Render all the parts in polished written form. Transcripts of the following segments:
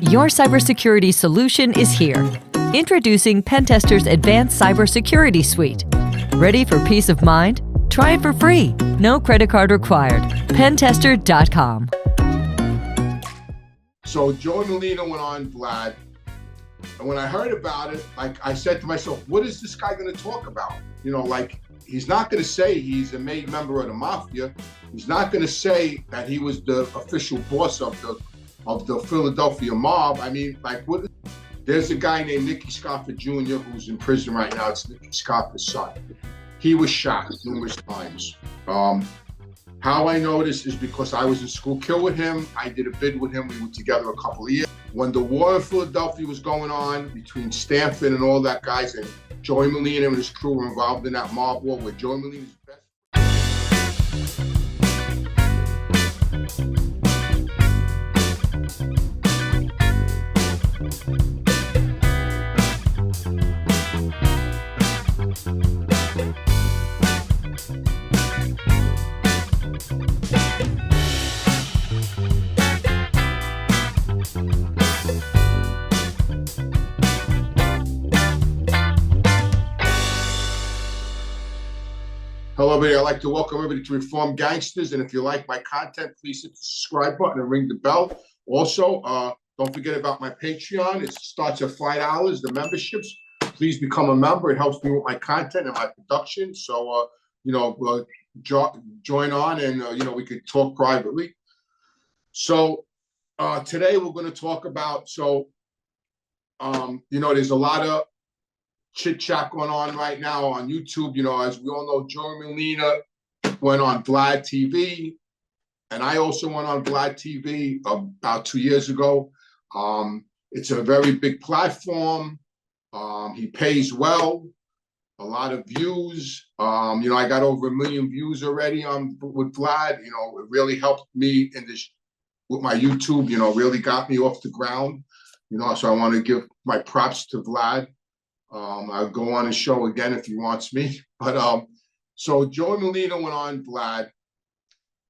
Your cybersecurity solution is here. Introducing Pentester's Advanced Cybersecurity Suite. Ready for peace of mind? Try it for free. No credit card required. Pentester.com. So Joey Merlino went on Vlad, and when I heard about it, like I said to myself, what is this guy going to talk about? You know, like he's not going to say he's a made member of the Mafia. He's not going to say that he was the official boss of the Philadelphia mob. I mean, like what? There's a guy named Nicky Scoffer Jr. who's in prison right now. It's Nicky Scoffer's son. He was shot numerous times. How I know this is because I was in school kill with him. I did a bid with him. We were together a couple of years. When the war in Philadelphia was going on between Stanford and all that guys, and Joey Merlino and his crew were involved in that mob war where Joey Merlino's best. Hello, everybody. I'd like to welcome everybody to Reform Gangsters. And if you like my content, please hit the subscribe button and ring the bell. Also, don't forget about my Patreon. It starts at $5, the memberships. Please become a member. It helps me with my content and my production. So, join on and, we could talk privately. So today we're going to talk about, there's a lot of chit chat going on right now on YouTube. You know, as we all know, Joey Merlino went on Vlad TV, and I also went on Vlad TV about 2 years ago. It's a very big platform. He pays well, a lot of views. I got over 1 million views already with Vlad. You know, it really helped me in this with my YouTube. You know, really got me off the ground. You know, so I want to give my props to Vlad. I'll go on his show again if he wants me. But so Joey Merlino went on Vlad,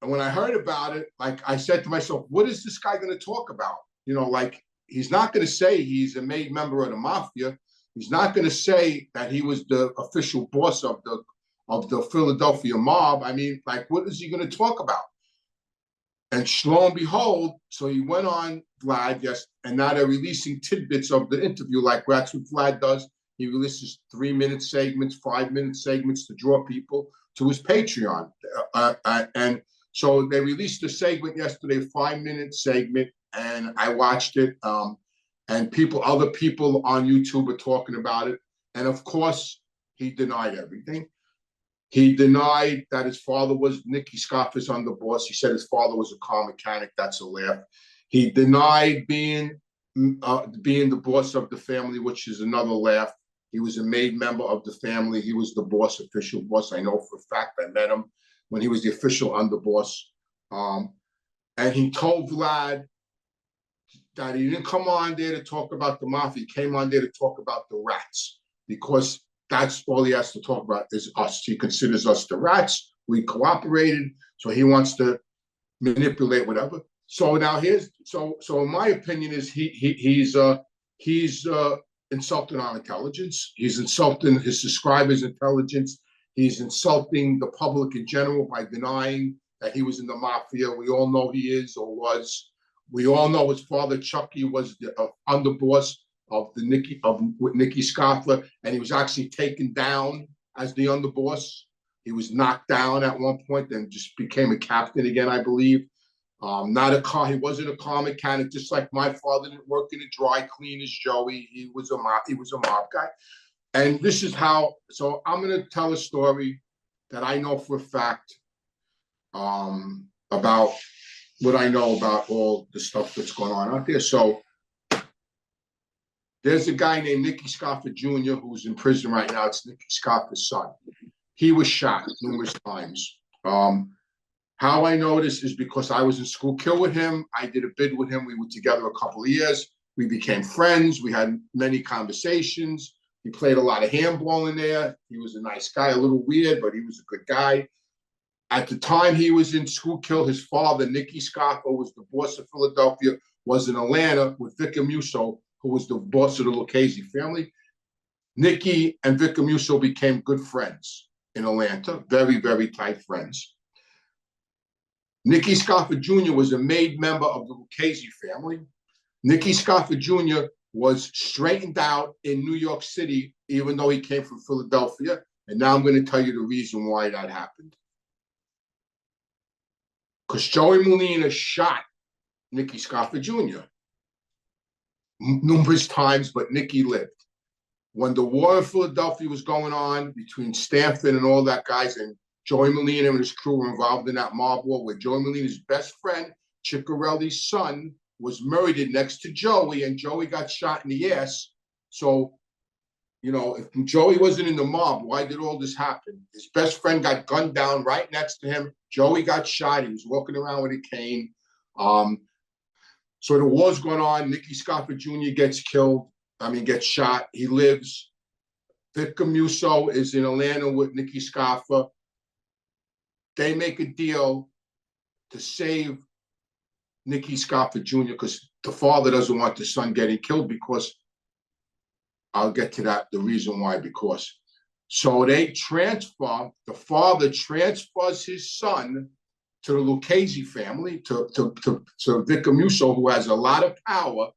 and when I heard about it, like I said to myself, what is this guy going to talk about? You know, like he's not going to say he's a made member of the Mafia. He's not going to say that he was the official boss of the Philadelphia mob. I mean, like what is he going to talk about? And lo and behold, so he went on Vlad, yes, and now they're releasing tidbits of the interview, like that's what Vlad does. He releases 3-minute segments, 5-minute segments to draw people to his Patreon. And so they released a segment yesterday, a 5-minute segment, and I watched it. And other people on YouTube are talking about it. And of course, he denied everything. He denied that his father was Nicky Scoffer's underboss. He said his father was a car mechanic. That's a laugh. He denied being the boss of the family, which is another laugh. He was a made member of the family. He was the boss, official boss. I know for a fact. I met him when he was the official underboss. And he told Vlad that he didn't come on there to talk about the Mafia. He came on there to talk about the rats, because that's all he has to talk about is us. He considers us the rats. We cooperated, so he wants to manipulate whatever. So now so in my opinion is he's insulting our intelligence. He's insulting his subscribers' intelligence. He's insulting the public in general by denying that he was in the Mafia. We all know he is or was. We all know his father Chucky was the underboss of Nicky Scoffer, and he was actually taken down as the underboss. He was knocked down at one point, then just became a captain again, I believe. He wasn't a car mechanic, just like my father didn't work in a dry clean as Joey. He was a mob guy. And this is how, so I'm going to tell a story that I know for a fact about what I know about all the stuff that's going on out there. So there's a guy named Nicky Scoffer Jr. who's in prison right now. It's Nicky Scoffer's son. He was shot numerous times. How I know this is because I was in school kill with him. I did a bid with him. We were together a couple of years. We became friends. We had many conversations. He played a lot of handball in there. He was a nice guy, a little weird, but he was a good guy. At the time he was in school kill, his father, Nicky Scoffer, was the boss of Philadelphia, was in Atlanta with Vic Musso, who was the boss of the Lucchese family. Nicky and Vic Musso became good friends in Atlanta, very, very tight friends. Nicky Scaffa Jr. was a made member of the Lucchese family. Nicky Scaffa Jr. was straightened out in New York City, even though he came from Philadelphia. And now I'm going to tell you the reason why that happened. Because Joey Molina shot Nicky Scaffa Jr. numerous times, but Nicky lived. When the war in Philadelphia was going on between Stanford and all that guys, and Joey Molina and his crew were involved in that mob war, where Joey Molina's best friend, Ciccarelli's son, was murdered next to Joey, and Joey got shot in the ass. So, you know, if Joey wasn't in the mob, why did all this happen? His best friend got gunned down right next to him. Joey got shot. He was walking around with a cane. So the war's going on. Nicky Scaffa Jr. gets shot. He lives. Vic Musso is in Atlanta with Nicky Scaffa. They make a deal to save Nicky Scaffa Jr. because the father doesn't want the son getting killed, because I'll get to that, the reason why, because. So they transfer, the father transfers his son to the Lucchese family, to Vic Musso, who has a lot of power,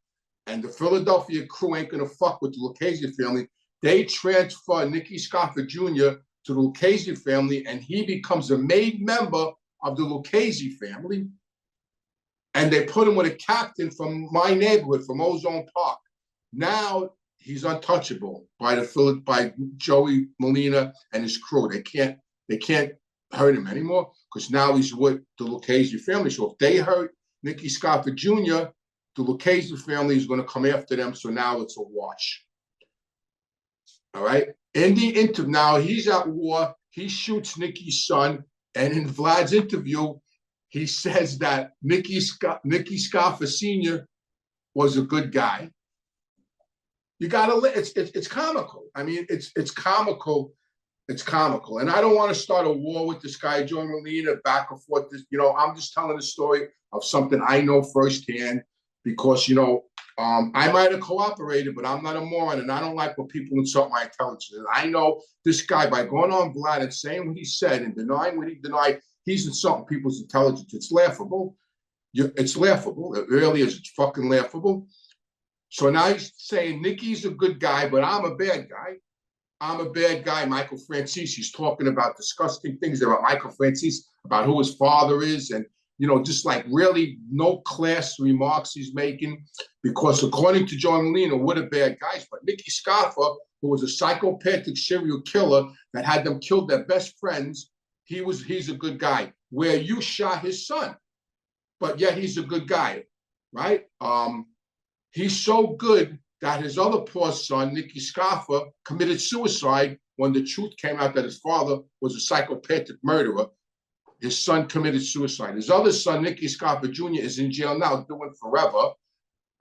and the Philadelphia crew ain't gonna fuck with the Lucchese family. They transfer Nicky Scaffa Jr. to the Lucchese family, and he becomes a made member of the Lucchese family. And they put him with a captain from my neighborhood, from Ozone Park. Now he's untouchable by Joey Molina and his crew. They can't hurt him anymore, because now he's with the Lucchese family. So if they hurt Nicky Scaffa Jr., the Lucchese family is going to come after them. So now it's a wash. All right. In the interview, now he's at war. He shoots Nicky's son, and in Vlad's interview, he says that Nicky Scaffa Sr. was a good guy. You gotta, it's comical. I mean, it's comical. It's comical. And I don't want to start a war with this guy, Joey Molina, back and forth. I'm just telling the story of something I know firsthand, because, I might have cooperated, but I'm not a moron, and I don't like when people insult my intelligence. And I know this guy, by going on Vlad and saying what he said and denying what he denied, he's insulting people's intelligence. It's laughable. It's laughable. It really is. It's fucking laughable. So now he's saying Nicky's a good guy, but I'm a bad guy. I'm a bad guy. Michael Francis, he's talking about disgusting things about Michael Francis, about who his father is, and just like really no class remarks he's making, because according to Joey Molina, we're the bad guys. But Nicky Scaffa, who was a psychopathic serial killer that had them kill their best friends, he's a good guy. Where you shot his son, but yet he's a good guy, right? He's so good that his other poor son, Nicky Scaffa, committed suicide when the truth came out that his father was a psychopathic murderer. His son committed suicide. His other son, Nicky Scaffa Jr., is in jail now, doing forever.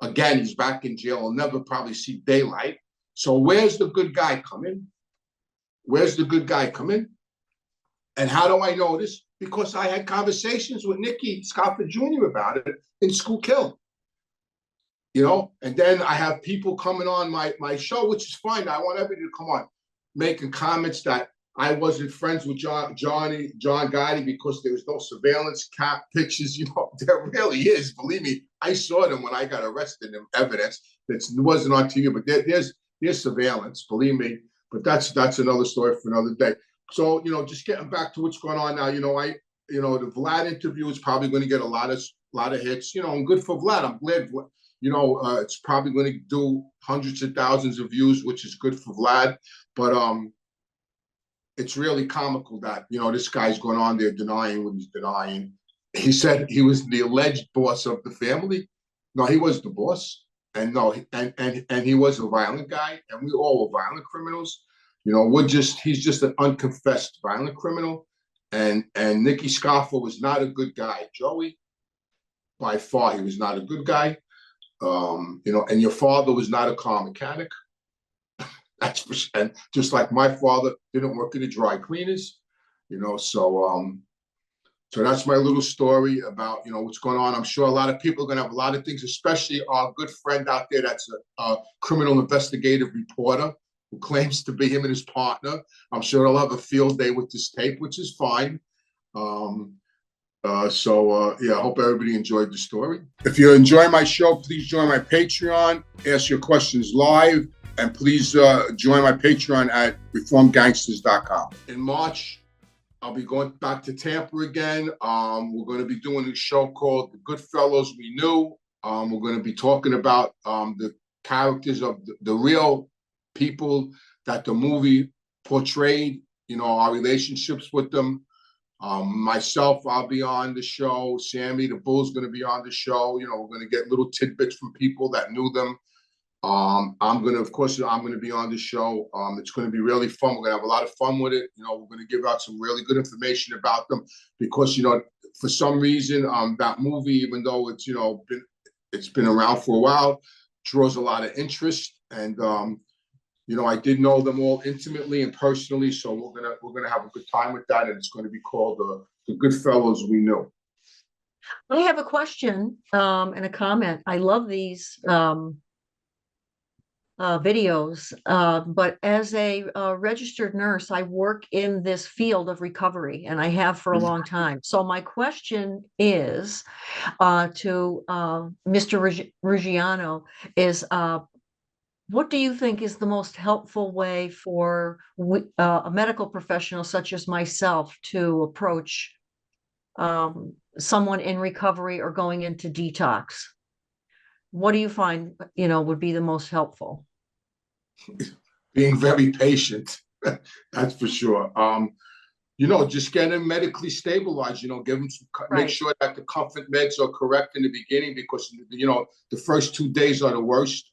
Again, he's back in jail. He'll never probably see daylight. So where's the good guy coming? Where's the good guy coming? And how do I know this? Because I had conversations with Nicky Scaffa Jr. about it in Schuylkill. And then I have people coming on my show, which is fine. I want everybody to come on, making comments that I wasn't friends with John Gotti because there was no surveillance pictures. There really is. Believe me, I saw them when I got arrested in evidence that wasn't on TV, but there's surveillance, believe me. But that's another story for another day. So, just getting back to what's going on now, the Vlad interview is probably going to get a lot of hits, and good for Vlad. I'm glad, it's probably going to do hundreds of thousands of views, which is good for Vlad. But it's really comical that, this guy's going on there denying what he's denying. He said he was the alleged boss of the family. No, he was the boss. And no, and he was a violent guy, and we all were violent criminals. He's just an unconfessed violent criminal. And Nicky Scaffa was not a good guy. Joey, by far, he was not a good guy. And your father was not a car mechanic. That's for sure. And just like my father didn't work in the dry cleaners, so So that's my little story about, what's going on. I'm sure a lot of people are going to have a lot of things, especially our good friend out there that's a criminal investigative reporter who claims to be him and his partner. I'm sure they'll have a field day with this tape, which is fine. Yeah, I hope everybody enjoyed the story. If you're enjoying my show, please join my Patreon, ask your questions live, and please join my Patreon at reformgangsters.com. In March, I'll be going back to Tampa again. We're going to be doing a show called The Goodfellas We Knew. We're going to be talking about the characters of the real people that the movie portrayed, our relationships with them. Myself, I'll be on the show. Sammy, the Bull's going to be on the show. We're going to get little tidbits from people that knew them. I'm going to be on the show. It's going to be really fun. We're going to have a lot of fun with it. We're going to give out some really good information about them because, for some reason, that movie, even though it's been around for a while, draws a lot of interest. And, I did know them all intimately and personally, so we're gonna have a good time with that, and it's going to be called the Goodfellas We Knew. I have a question and a comment. I love these videos, but as a registered nurse, I work in this field of recovery, and I have for a long time. So my question is to Mr. Ruggiano is, what do you think is the most helpful way for a medical professional such as myself to approach someone in recovery or going into detox? What do you find, would be the most helpful? Being very patient, that's for sure. Just get them medically stabilized, give them make sure that the comfort meds are correct in the beginning because, the first 2 days are the worst.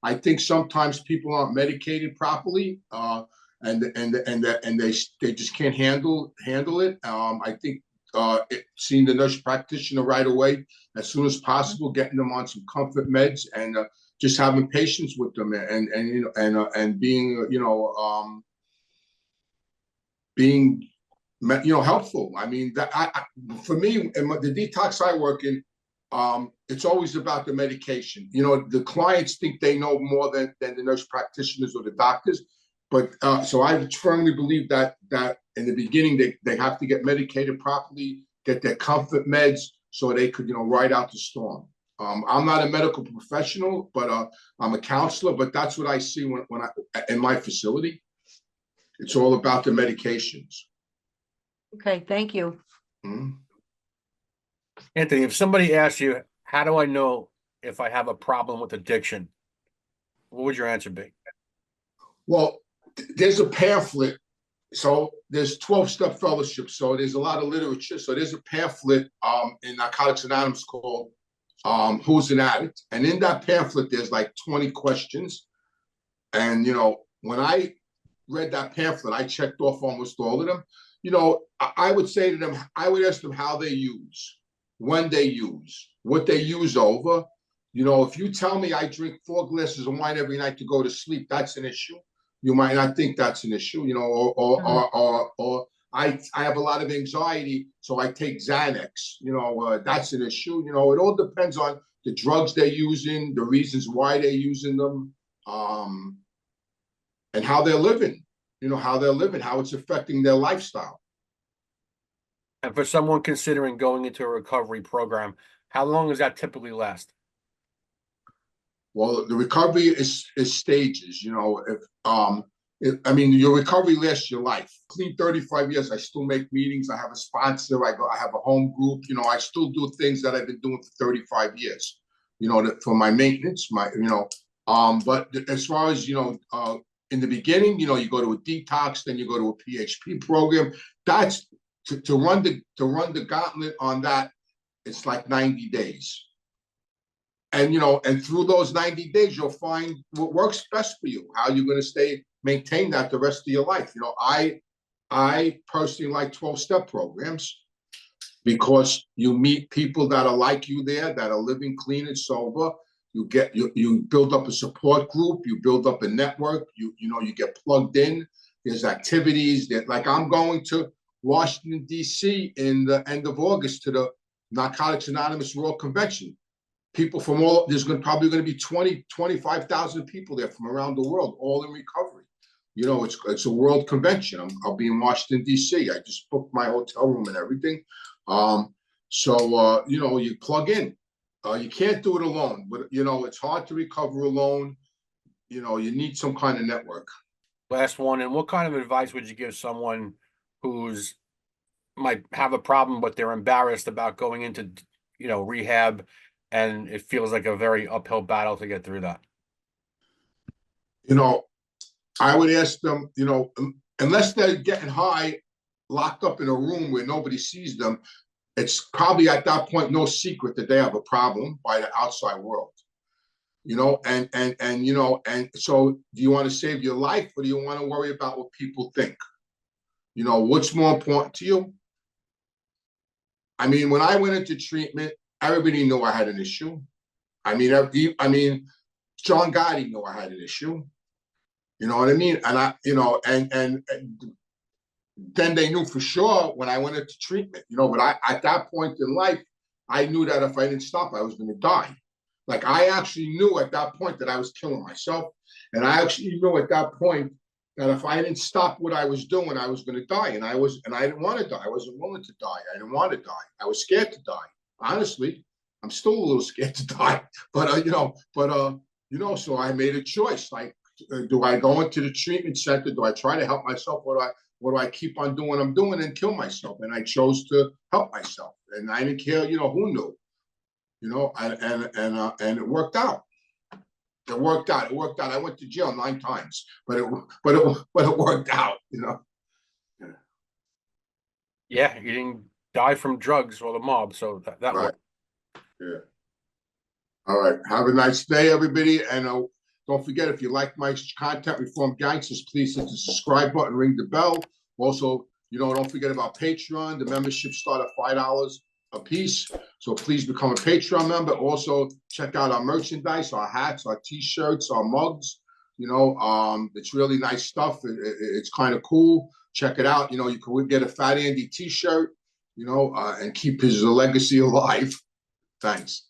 I think sometimes people aren't medicated properly, and they just can't handle it. I think seeing the nurse practitioner right away, as soon as possible, getting them on some comfort meds, and just having patience with them, and being helpful. I mean, for me, in the detox I work in. It's always about the medication. The clients think they know more than the nurse practitioners or the doctors. But so I firmly believe that in the beginning, they have to get medicated properly, get their comfort meds so they could, ride out the storm. I'm not a medical professional, but I'm a counselor. But that's what I see when I in my facility. It's all about the medications. Okay, thank you. Mm-hmm. Anthony, if somebody asks you, how do I know if I have a problem with addiction? What would your answer be? Well, there's a pamphlet. So there's 12-step fellowship. So there's a lot of literature. So there's a pamphlet in Narcotics Anonymous called Who's an Addict? And in that pamphlet, there's like 20 questions. And, when I read that pamphlet, I checked off almost all of them. I would say to them, I would ask them how they use, when they use, what they use over. If you tell me I drink 4 glasses of wine every night to go to sleep, that's an issue. You might not think that's an issue, or I have a lot of anxiety, so I take Xanax, that's an issue. It all depends on the drugs they're using, the reasons why they're using them, and how they're living, how it's affecting their lifestyle. And for someone considering going into a recovery program, how long does that typically last? Well, the recovery is stages. Your recovery lasts your life. Clean 35 years. I still make meetings. I have a sponsor. I have a home group. I still do things that I've been doing for 35 years. For my maintenance. But as far as in the beginning, you go to a detox, then you go to a PHP program. That's to run the gauntlet on that. It's like 90 days. And through those 90 days, you'll find what works best for you, how you're going to maintain that the rest of your life. I personally like 12-step programs because you meet people that are like you there, that are living clean and sober. You build up a support group, you build up a network, you get plugged in. There's activities that, like I'm going to Washington, D.C. in the end of August to the Narcotics Anonymous World Convention. People from all, there's probably going to be 25,000 people there from around the world, all in recovery. You know, it's a world convention. I'll be in Washington, D.C. I just booked my hotel room and everything. So, you know, you plug in. You can't do it alone, but, you know, it's hard to recover alone. You know, you need some kind of network. Last one. And what kind of advice would you give someone who's might have a problem, but they're embarrassed about going into, you know, rehab, and it feels like a very uphill battle to get through that? You know, I would ask them, you know, unless they're getting high, locked up in a room where nobody sees them, it's probably at that point no secret that they have a problem by the outside world. You know, and you know, and so do you want to save your life, or do you want to worry about what people think? You know, what's more important to you? I mean, when I went into treatment, everybody knew I had an issue. I mean, John Gotti knew I had an issue. You know what I mean? And I, you know, and then they knew for sure when I went into treatment, you know, but at that point in life, I knew that if I didn't stop, I was going to die. Like, I actually knew at that point that I was killing myself. And I actually knew at that point that if I didn't stop what I was doing, I was going to die. And I didn't want to die. I wasn't willing to die. I didn't want to die. I was scared to die. Honestly, I'm still a little scared to die. But, you know, so I made a choice. Like, do I go into the treatment center? Do I try to help myself? Or do I keep on doing what I'm doing and kill myself? And I chose to help myself. And I didn't care, you know, who knew. You know, and it worked out. It worked out. It worked out. I went to jail 9 times, but it worked out. You know. Yeah, you didn't die from drugs or the mob, so that Right. worked. Yeah. All right. Have a nice day, everybody, and don't forget, if you like my content, Reformed Gangsters, please hit the subscribe button, ring the bell. Also, you know, don't forget about Patreon. The membership start at $5 a piece. So please become a Patreon member. Also, check out our merchandise, our hats, our t-shirts, our mugs. You know, it's really nice stuff. It's kind of cool. Check it out. You know, you can get a Fat Andy t-shirt, you know, and keep his legacy alive. Thanks.